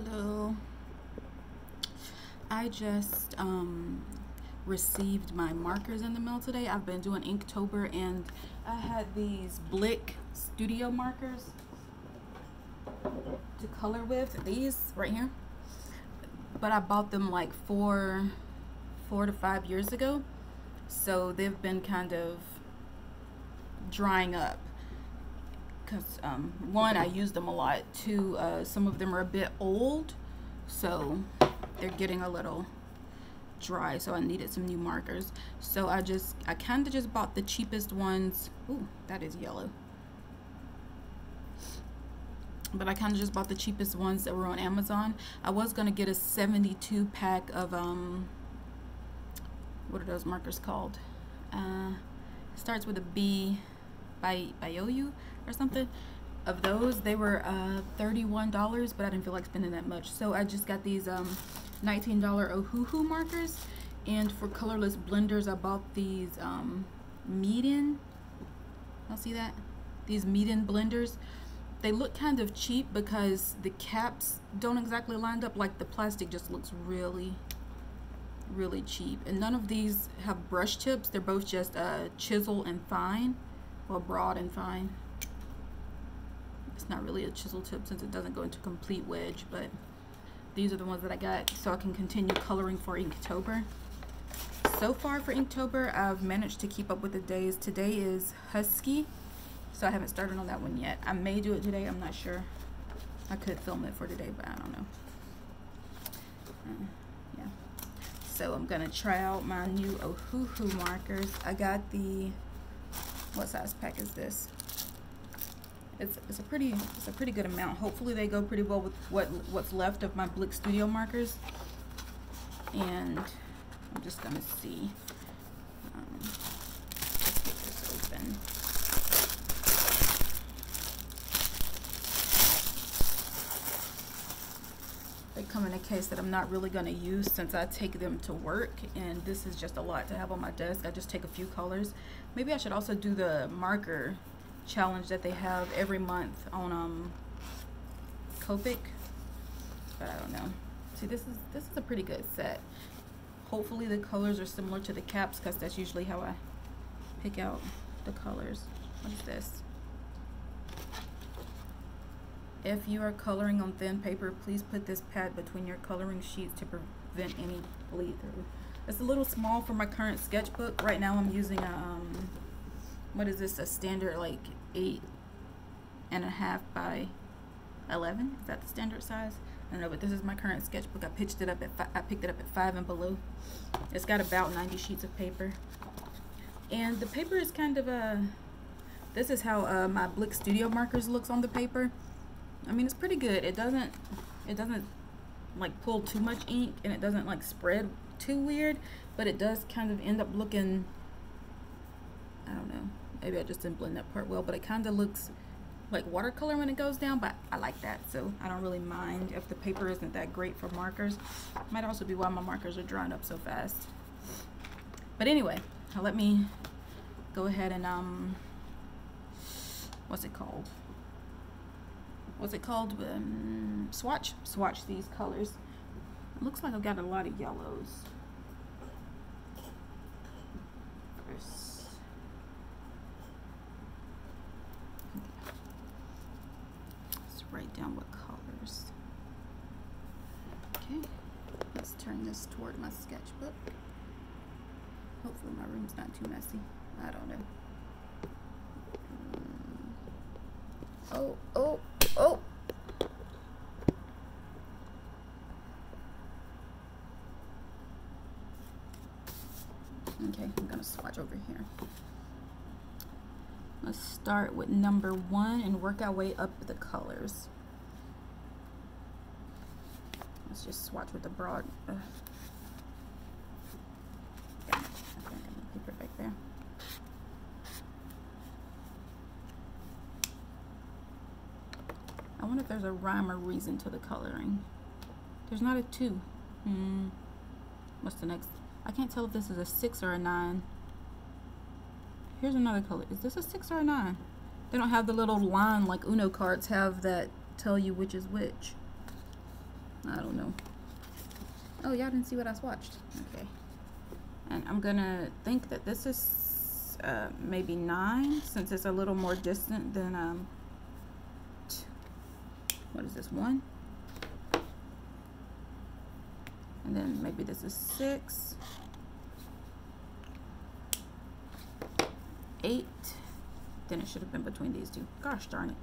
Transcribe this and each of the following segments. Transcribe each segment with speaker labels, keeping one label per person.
Speaker 1: Hello. I just received my markers in the mail today. I've been doing Inktober and I had these Blick studio markers to color with, these right here. But I bought them like four to 5 years ago. So they've been kind of drying up. Because one, I use them a lot. Two, some of them are a bit old, so they're getting a little dry, so I needed some new markers. So I kind of just bought the cheapest ones. Ooh, that is yellow. But I kind of just bought the cheapest ones that were on Amazon. I was going to get a 72 pack of what are those markers called? It starts with a B, Bayoyu or something. Of those, they were $31, but I didn't feel like spending that much, so I just got these $19 Ohuhu markers. And for colorless blenders, I bought these Meeden. I'll see that, these Meeden blenders. They look kind of cheap because the caps don't exactly line up. Like the plastic just looks really cheap. And none of these have brush tips. They're both just chisel and fine, well, broad and fine. It's not really a chisel tip since it doesn't go into complete wedge, but these are the ones that I got so I can continue coloring for Inktober. So far for Inktober, I've managed to keep up with the days. Today is Husky, so I haven't started on that one yet. I may do it today, I'm not sure. I could film it for today, but I don't know. Yeah. So I'm gonna try out my new Ohuhu markers. I got the, what size pack is this? It's a pretty good amount. Hopefully they go pretty well with what's left of my Blick Studio markers. And I'm just gonna see. Let's get this open. They come in a case that I'm not really gonna use since I take them to work, and this is just a lot to have on my desk. I just take a few colors. Maybe I should also do the marker challenge that they have every month on Copic, but I don't know. See, this is a pretty good set. Hopefully the colors are similar to the caps, because that's usually how I pick out the colors. What is this? If you are coloring on thin paper, please put this pad between your coloring sheets to prevent any bleed through. It's a little small for my current sketchbook. Right now I'm using a what is this, a standard like 8.5 by 11? Is that the standard size? I don't know, but this is my current sketchbook. I picked it up at 5 and below. It's got about 90 sheets of paper, and the paper is kind of this is how my Blick Studio markers looks on the paper. I mean, it's pretty good. It doesn't like pull too much ink, and it doesn't like spread too weird, but it does kind of end up looking, I don't know, maybe I just didn't blend that part well, but it kind of looks like watercolor when it goes down, but I like that, so I don't really mind if the paper isn't that great for markers. Might also be why my markers are drying up so fast. But anyway, let me go ahead and what's it called, swatch these colors. It looks like I've got a lot of yellows. First, write down what colors. Okay, let's turn this toward my sketchbook. Hopefully my room's not too messy. I don't know. Oh. Okay, I'm gonna swatch over here. Let's start with number 1 and work our way up the colors. Let's just swatch with the broad. Yeah, I think I'm gonna keep it right there. I wonder if there's a rhyme or reason to the coloring. There's not a 2. What's the next? I can't tell if this is a 6 or a 9. Here's another color. Is this a 6 or a 9? They don't have the little line like Uno cards have that tell you which is which. I don't know. Oh, y'all didn't see what I swatched. Okay. And I'm gonna think that this is maybe 9, since it's a little more distant than what is this, 1? And then maybe this is 6, 8. Then it should have been between these two. Gosh darn it.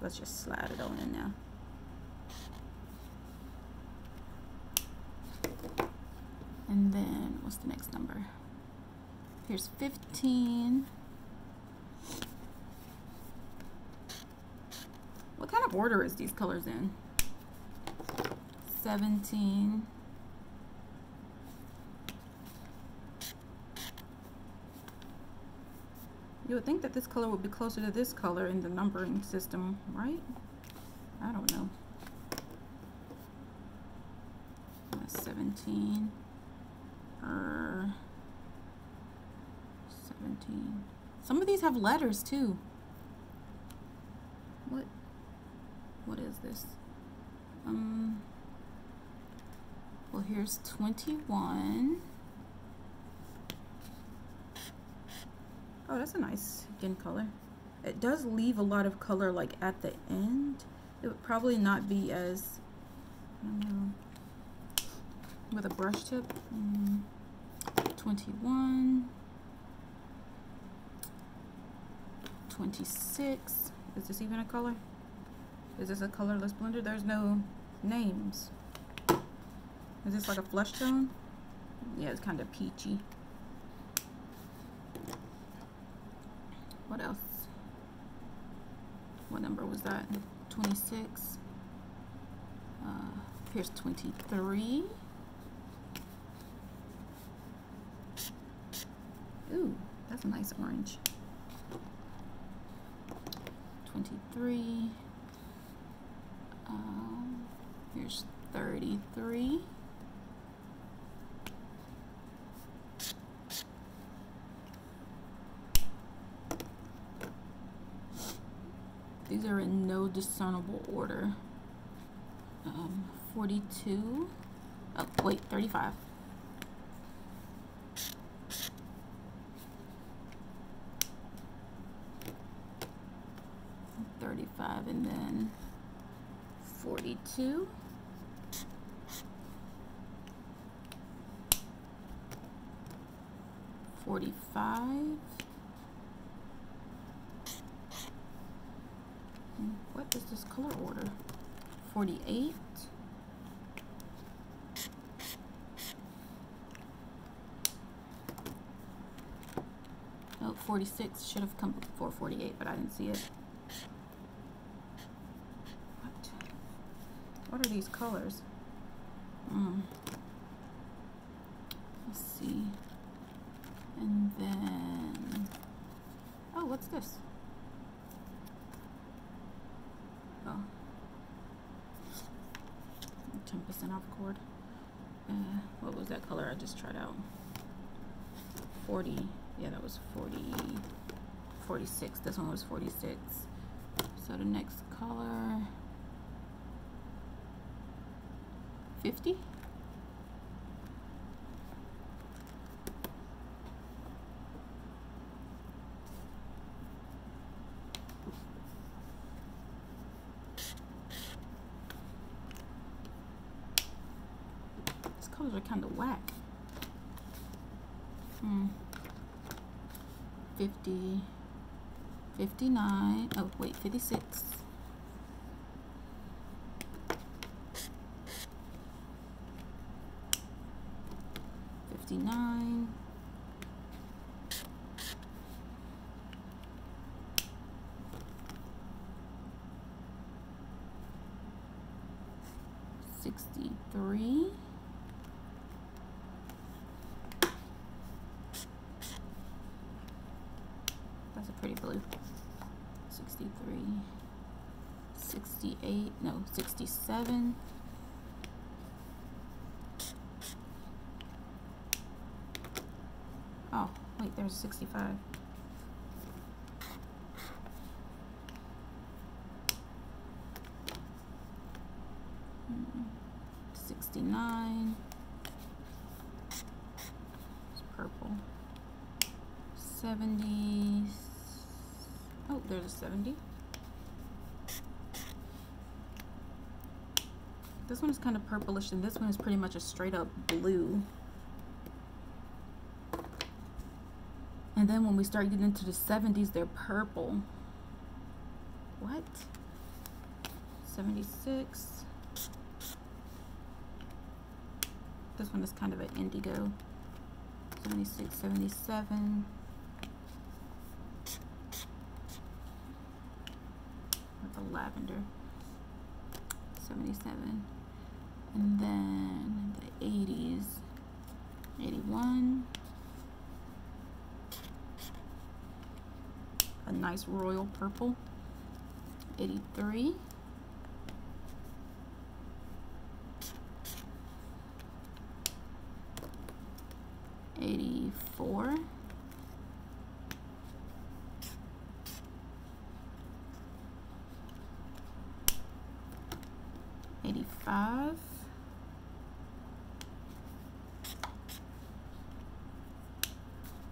Speaker 1: Let's just slide it on in now. And then what's the next number? Here's 15. What kind of order is these colors in? 17. You would think that this color would be closer to this color in the numbering system, right? I don't know. 17. 17. Some of these have letters too. What is this? Well, here's 21. Oh, that's a nice skin color. It does leave a lot of color like at the end. It would probably not be as, I don't know, with a brush tip. 21. 26. Is this even a color? Is this a colorless blender? There's no names. Is this like a flesh tone? Yeah, it's kind of peachy. What else? What number was that? 26. Here's 23. Ooh, that's a nice orange. 23. Here's 33. These are in no discernible order. 42. Oh, wait, 35. 35, and then 42. 45. What is this color order? 48. Oh, 46 should have come before 48, but I didn't see it. What are these colors? Let's see. And then, oh, what's this? Oh, 10% off cord. What was that color I just tried out? 40. Yeah, that was 40. 46. This one was 46. So the next color, 50. These colors are kind of whack. 50, 59, oh wait, 56. 59. 63. That's a pretty blue. 63. 68. No, 67. Oh, wait, there's 65. 69. It's purple. 70. Oh, there's a 70. This one is kind of purplish, and this one is pretty much a straight up blue. And then when we start getting into the 70s, they're purple. What? 76. This one is kind of an indigo. 76, 77. With a lavender. 77. And then the 80s. 81. A nice royal purple. 83. 84. 85.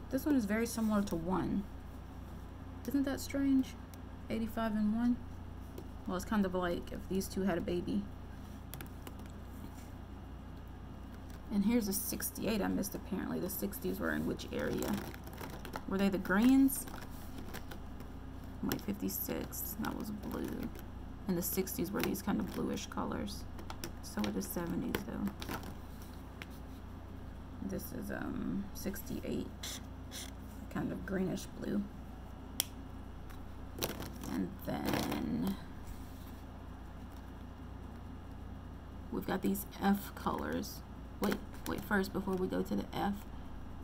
Speaker 1: 'This one is very similar to 1. Isn't that strange? 85 and 1. Well, it's kind of like if these two had a baby. And here's a 68 I missed apparently. The 60s were in which area? Were they the greens? Wait, 56. That was blue. And the 60s were these kind of bluish colors. So were the 70s though. This is 68. Kind of greenish blue. And then we've got these F colors. Wait, first before we go to the F,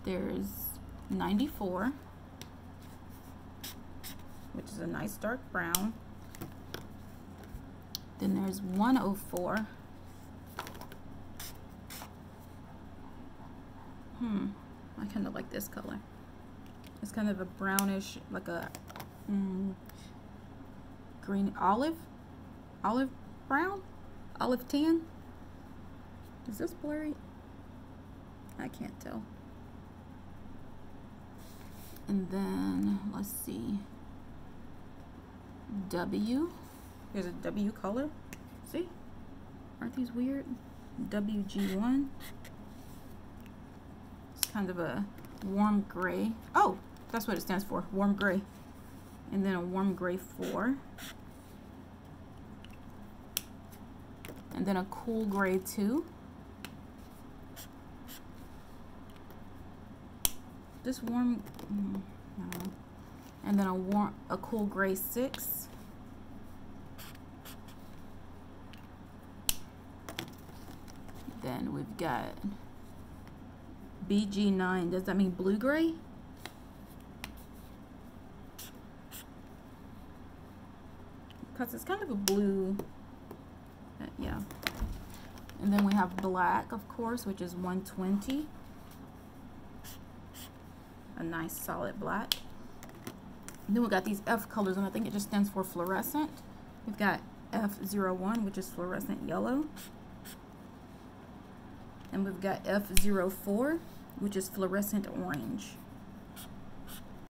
Speaker 1: there's 94, which is a nice dark brown. Then there's 104. I kind of like this color. It's kind of a brownish, like a green olive brown, olive tan. Is this blurry? I can't tell. And then let's see, W. Here's a W color. See? Aren't these weird? WG1. It's kind of a warm gray. Oh, that's what it stands for, warm gray. And then a warm gray 4. And then a cool gray 2. This warm, no. And then a cool gray 6. Then we've got BG9. Does that mean blue gray? Because it's kind of a blue, yeah. And then we have black, of course, which is 120. A nice solid black. And then we got these F colors, and I think it just stands for fluorescent. We've got F01, which is fluorescent yellow. And we've got F04, which is fluorescent orange.